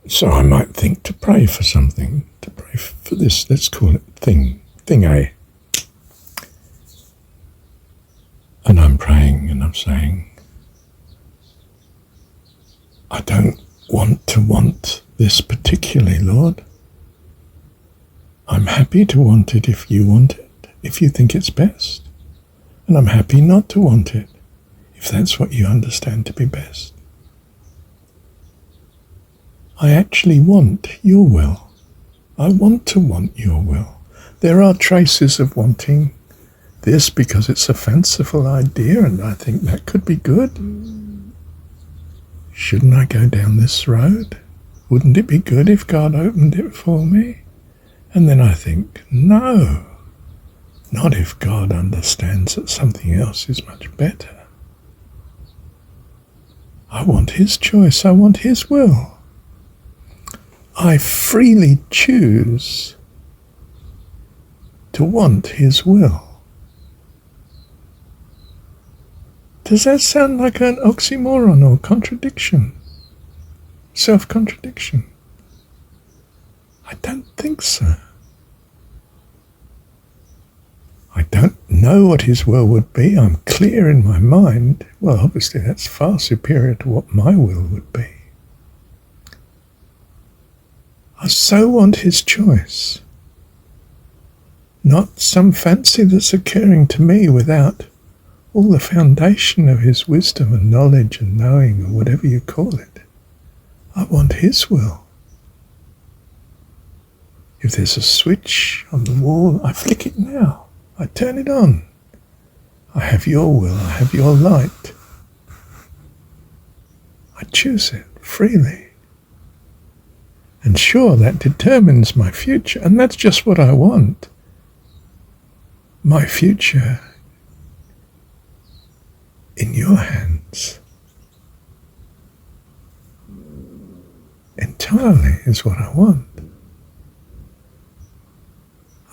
So I might think to pray for something, to pray for this, let's call it thing A. And I'm praying and I'm saying, I don't want this particularly, Lord. I'm happy to want it if you want it, if you think it's best. And I'm happy not to want it, if that's what you understand to be best. I actually want your will. I want to want your will. There are traces of wanting this because it's a fanciful idea and I think that could be good. Shouldn't I go down this road? Wouldn't it be good if God opened it for me? And then I think, no, not if God understands that something else is much better. I want his choice. I want his will. I freely choose to want his will. Does that sound like an oxymoron or contradiction? Self-contradiction? I don't think so. I don't know what his will would be. I'm clear in my mind. Well, obviously that's far superior to what my will would be. I so want his choice. Not some fancy that's occurring to me without all the foundation of his wisdom and knowledge and knowing, or whatever you call it. I want his will. If there's a switch on the wall, I flick it now. I turn it on. I have your will. I have your light. I choose it freely. And sure, that determines my future, and that's just what I want. My future in your hands entirely is what I want.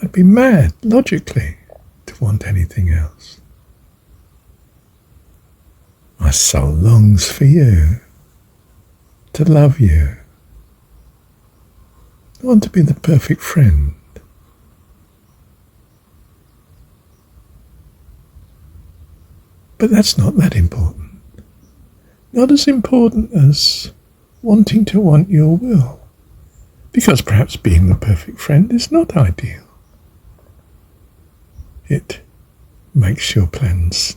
I'd be mad, logically, to want anything else. My soul longs for you, to love you. I want to be the perfect friend. But that's not that important. Not as important as wanting to want your will. Because perhaps being the perfect friend is not ideal. It makes your plans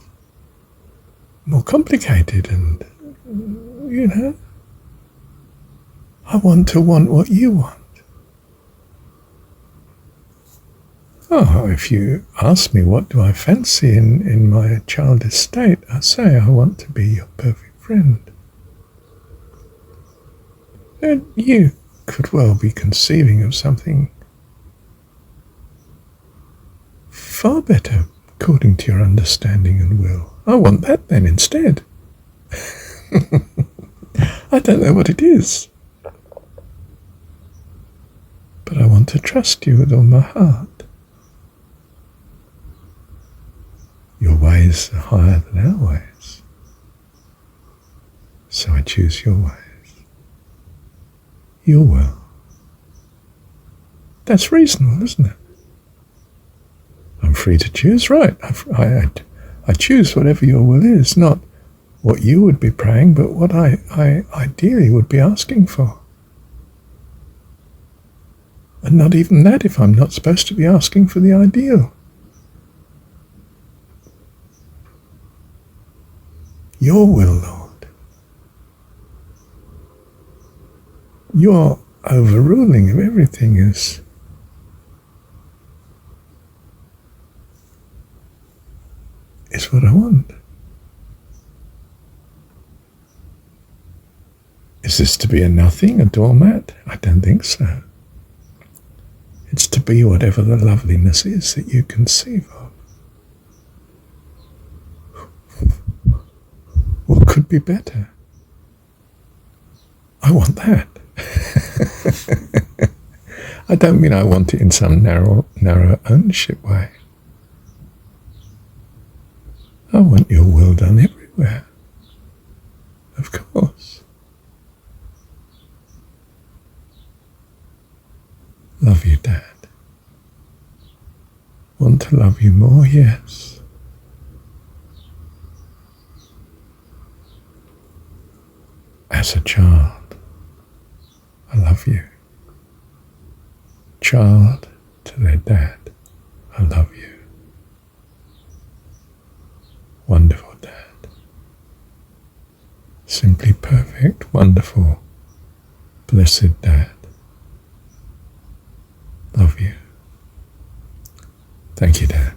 more complicated and, I want to want what you want. Oh, if you ask me what do I fancy in my childish state, I say I want to be your perfect friend. And you could well be conceiving of something far better according to your understanding and will. I want that then instead. I don't know what it is. But I want to trust you with all my heart. Your ways are higher than our ways. So I choose your ways. Your will. That's reasonable, isn't it? I'm free to choose, right? I choose whatever your will is, not what you would be praying, but what I ideally would be asking for. And not even that if I'm not supposed to be asking for the ideal. Your will, Lord. Your overruling of everything is what I want. Is this to be a nothing, a doormat? I don't think so. It's to be whatever the loveliness is that you conceive of. What could be better? I want that. I don't mean I want it in some narrow ownership way. I want your will done everywhere. Of course. Love you, Dad. Want to love you more? Yes. As a child, I love you. Child to their dad, I love you. Wonderful Dad. Simply perfect, wonderful, blessed Dad. Love you. Thank you, Dad.